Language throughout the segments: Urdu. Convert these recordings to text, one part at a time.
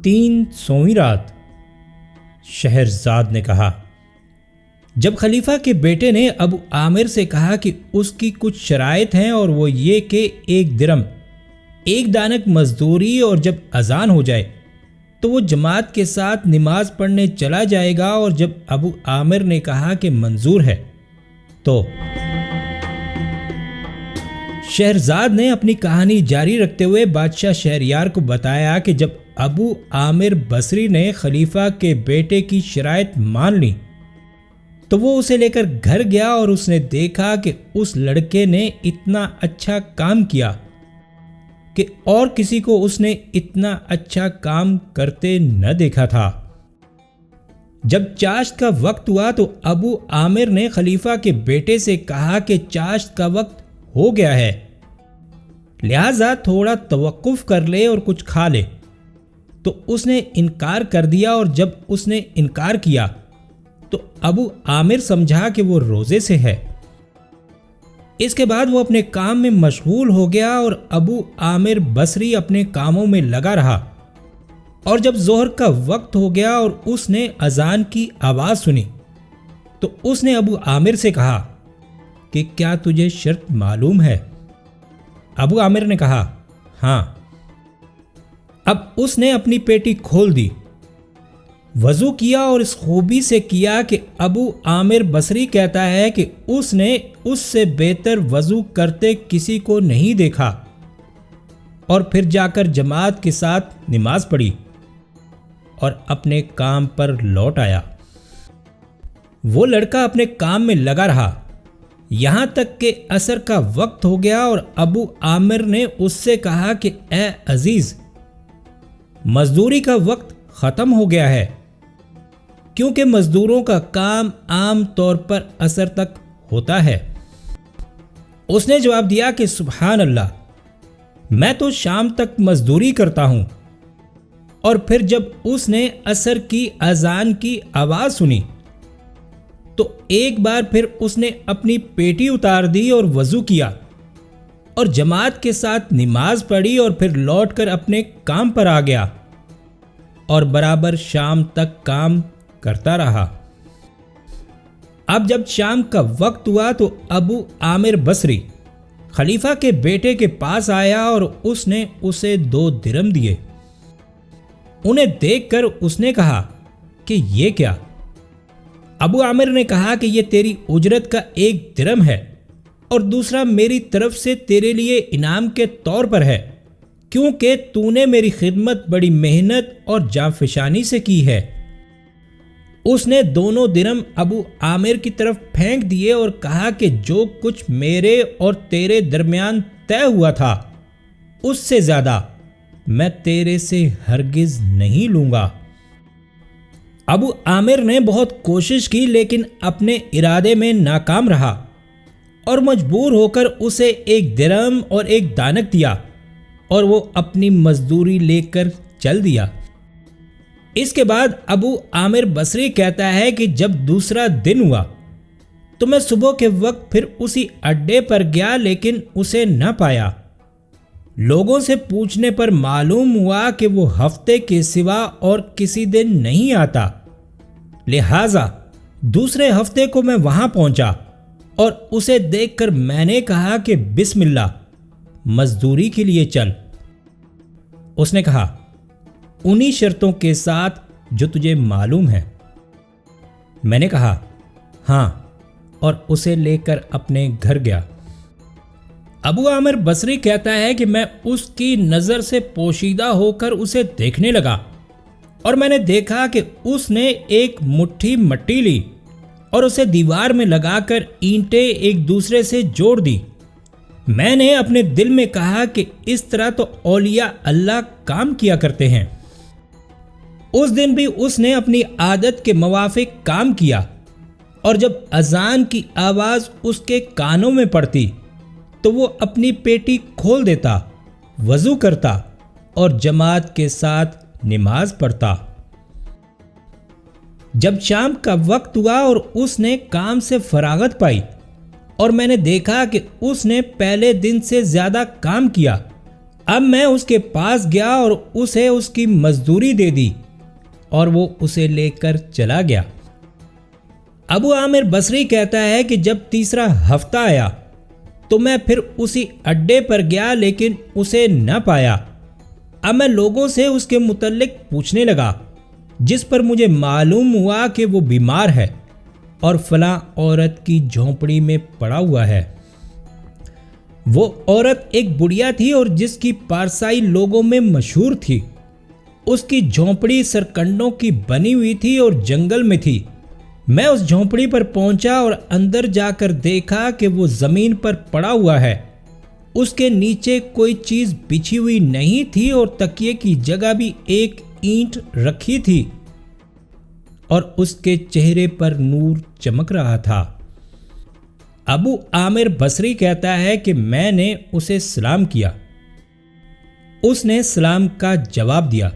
300ویں رات۔ شہرزاد نے کہا، جب خلیفہ کے بیٹے نے ابو عامر سے کہا کہ اس کی کچھ شرائط ہیں اور وہ یہ کہ 1 درم 1 دانک مزدوری اور جب اذان ہو جائے تو وہ جماعت کے ساتھ نماز پڑھنے چلا جائے گا، اور جب ابو عامر نے کہا کہ منظور ہے تو شہرزاد نے اپنی کہانی جاری رکھتے ہوئے بادشاہ شہریار کو بتایا کہ جب ابو عامر بصری نے خلیفہ کے بیٹے کی شرائط مان لی تو وہ اسے لے کر گھر گیا، اور اس نے دیکھا کہ اس لڑکے نے اتنا اچھا کام کیا کہ اور کسی کو اس نے اتنا اچھا کام کرتے نہ دیکھا تھا۔ جب چاشت کا وقت ہوا تو ابو عامر نے خلیفہ کے بیٹے سے کہا کہ چاشت کا وقت ہو گیا ہے، لہذا تھوڑا توقف کر لے اور کچھ کھا لے۔ تو اس نے انکار کر دیا، اور جب اس نے انکار کیا تو ابو عامر سمجھا کہ وہ روزے سے ہے۔ اس کے بعد وہ اپنے کام میں مشغول ہو گیا، اور ابو عامر بصری اپنے کاموں میں لگا رہا، اور جب ظہر کا وقت ہو گیا اور اس نے اذان کی آواز سنی تو اس نے ابو عامر سے کہا کہ کیا تجھے شرط معلوم ہے؟ ابو عامر نے کہا، ہاں۔ اب اس نے اپنی پیٹی کھول دی، وضو کیا، اور اس خوبی سے کیا کہ ابو عامر بصری کہتا ہے کہ اس نے اس سے بہتر وضو کرتے کسی کو نہیں دیکھا، اور پھر جا کر جماعت کے ساتھ نماز پڑھی اور اپنے کام پر لوٹ آیا۔ وہ لڑکا اپنے کام میں لگا رہا یہاں تک کہ عصر کا وقت ہو گیا، اور ابو عامر نے اس سے کہا کہ اے عزیز، مزدوری کا وقت ختم ہو گیا ہے، کیونکہ مزدوروں کا کام عام طور پر عصر تک ہوتا ہے۔ اس نے جواب دیا کہ سبحان اللہ، میں تو شام تک مزدوری کرتا ہوں۔ اور پھر جب اس نے عصر کی اذان کی آواز سنی تو ایک بار پھر اس نے اپنی پیٹی اتار دی اور وضو کیا اور جماعت کے ساتھ نماز پڑھی، اور پھر لوٹ کر اپنے کام پر آ گیا اور برابر شام تک کام کرتا رہا۔ اب جب شام کا وقت ہوا تو ابو عامر بصری خلیفہ کے بیٹے کے پاس آیا، اور اس نے اسے 2 درم دیے۔ انہیں دیکھ کر اس نے کہا کہ یہ کیا؟ ابو عامر نے کہا کہ یہ تیری اجرت کا 1 درم ہے، اور دوسرا میری طرف سے تیرے لیے انعام کے طور پر ہے، کیونکہ تو نے میری خدمت بڑی محنت اور جانفشانی سے کی ہے۔ اس نے 2 درم ابو عامر کی طرف پھینک دیے اور کہا کہ جو کچھ میرے اور تیرے درمیان طے ہوا تھا اس سے زیادہ میں تیرے سے ہرگز نہیں لوں گا۔ ابو عامر نے بہت کوشش کی لیکن اپنے ارادے میں ناکام رہا، اور مجبور ہو کر اسے 1 درم اور 1 دانک دیا، اور وہ اپنی مزدوری لے کر چل دیا۔ اس کے بعد ابو عامر بصری کہتا ہے کہ جب دوسرا دن ہوا تو میں صبح کے وقت پھر اسی اڈے پر گیا لیکن اسے نہ پایا۔ لوگوں سے پوچھنے پر معلوم ہوا کہ وہ ہفتے کے سوا اور کسی دن نہیں آتا، لہٰذا دوسرے ہفتے کو میں وہاں پہنچا اور اسے دیکھ کر میں نے کہا کہ بسم اللہ، مزدوری کے لیے چل۔ اس نے کہا انہی شرطوں کے ساتھ جو تجھے معلوم ہے۔ میں نے کہا ہاں، اور اسے لے کر اپنے گھر گیا۔ ابو عامر بصری کہتا ہے کہ میں اس کی نظر سے پوشیدہ ہو کر اسے دیکھنے لگا، اور میں نے دیکھا کہ اس نے ایک مٹھی مٹی لی اور اسے دیوار میں لگا کر اینٹیں ایک دوسرے سے جوڑ دی۔ میں نے اپنے دل میں کہا کہ اس طرح تو اولیاء اللہ کام کیا کرتے ہیں۔ اس دن بھی اس نے اپنی عادت کے موافق کام کیا، اور جب اذان کی آواز اس کے کانوں میں پڑتی تو وہ اپنی پیٹی کھول دیتا، وضو کرتا اور جماعت کے ساتھ نماز پڑھتا۔ جب شام کا وقت ہوا اور اس نے کام سے فراغت پائی اور میں نے دیکھا کہ اس نے پہلے دن سے زیادہ کام کیا اب میں اس کے پاس گیا اور اسے اس کی مزدوری دے دی اور وہ اسے لے کر چلا گیا۔ ابو عامر بصری کہتا ہے کہ جب تیسرا ہفتہ آیا تو میں پھر اسی اڈے پر گیا لیکن اسے نہ پایا۔ اب میں لوگوں سے اس کے متعلق پوچھنے لگا، جس پر مجھے معلوم ہوا کہ وہ بیمار ہے اور فلاں عورت کی جھونپڑی میں پڑا ہوا ہے۔ وہ عورت ایک بڑھیا تھی اور جس کی پارسائی لوگوں میں مشہور تھی۔ اس کی جھونپڑی سرکنڈوں کی بنی ہوئی تھی اور جنگل میں تھی۔ میں اس جھونپڑی پر پہنچا اور اندر جا کر دیکھا کہ وہ زمین پر پڑا ہوا ہے۔ اس کے نیچے کوئی چیز بچھی ہوئی نہیں تھی اور تکیے کی جگہ بھی ایک اینٹ رکھی تھی اور اس کے چہرے پر نور چمک رہا تھا۔ ابو عامر بصری کہتا ہے کہ میں نے اسے سلام کیا۔ اس نے سلام کا جواب دیا۔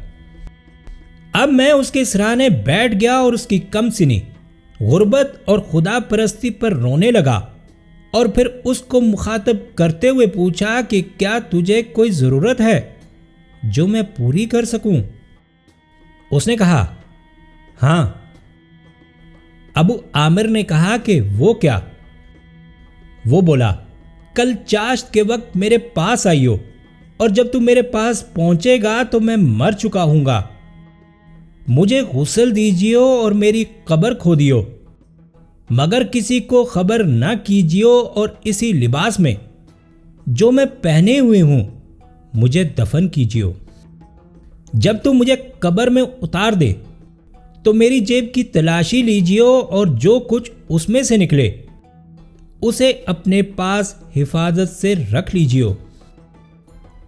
اب میں اس کے سرانے بیٹھ گیا اور اس کی کم سنی، غربت اور خدا پرستی پر رونے لگا، اور پھر اس کو مخاطب کرتے ہوئے پوچھا کہ کیا تجھے کوئی ضرورت ہے جو میں پوری کر سکوں؟ اس نے کہا ہاں۔ ابو عامر نے کہا کہ وہ کیا؟ وہ بولا، کل چاشت کے وقت میرے پاس آئیو، اور جب تو میرے پاس پہنچے گا تو میں مر چکا ہوں گا۔ مجھے غسل دیجیو اور میری قبر کھودیو، مگر کسی کو خبر نہ کیجیو، اور اسی لباس میں جو میں پہنے ہوئے ہوں مجھے دفن کیجیو۔ جب تو مجھے قبر میں اتار دے تو میری جیب کی تلاشی لیجیو، اور جو کچھ اس میں سے نکلے اسے اپنے پاس حفاظت سے رکھ لیجیو،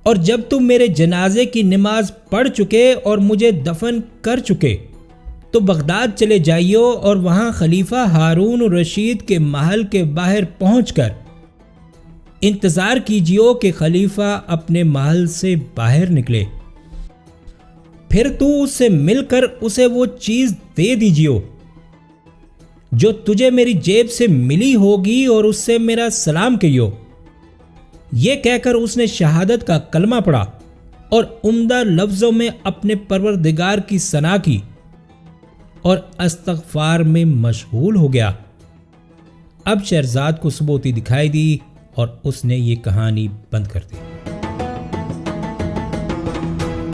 اور جب تم میرے جنازے کی نماز پڑھ چکے اور مجھے دفن کر چکے تو بغداد چلے جائیو، اور وہاں خلیفہ ہارون الرشید کے محل کے باہر پہنچ کر انتظار کیجیو کہ خلیفہ اپنے محل سے باہر نکلے۔ پھر تو اس سے مل کر اسے وہ چیز دے دیجیو جو تجھے میری جیب سے ملی ہوگی، اور اس سے میرا سلام کہیو۔ یہ کہہ کر اس نے شہادت کا کلمہ پڑھا اور عمدہ لفظوں میں اپنے پروردگار کی ثنا کی اور استغفار میں مشغول ہو گیا۔ اب شہرزاد کو ثبوتی دکھائی دی اور اس نے یہ کہانی بند کر دی۔